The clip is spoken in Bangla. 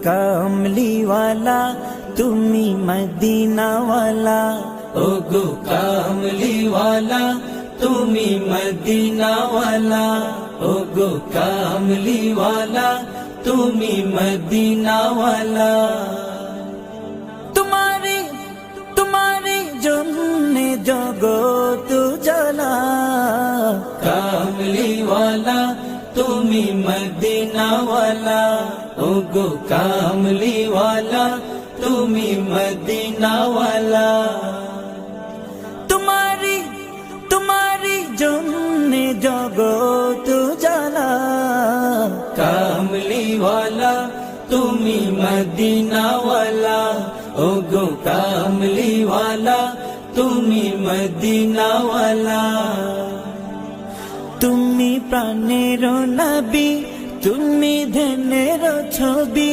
কামলিওয়ালা তুমি মদিনাওয়ালা, ও গো কামলিওয়ালা তুমি মদিনাওয়ালা, ও গো কামলিওয়ালা তুমি মদিনাওয়ালা। তোমারে জন্যে জগত জ্বালা, কামলিওয়ালা তুমি মদিনাওয়ালা, ও গো কামলিওয়ালা তুমি মদিনাওয়ালা। তোমারি জন্যে জগত জ্বালা, কামলিওয়ালা তুমি মদিনাওয়ালা, ও গো কামলিওয়ালা তুমি মদিনাওয়ালা। তুমি প্রাণের নবী, তুমি ধ্যানের ছবি।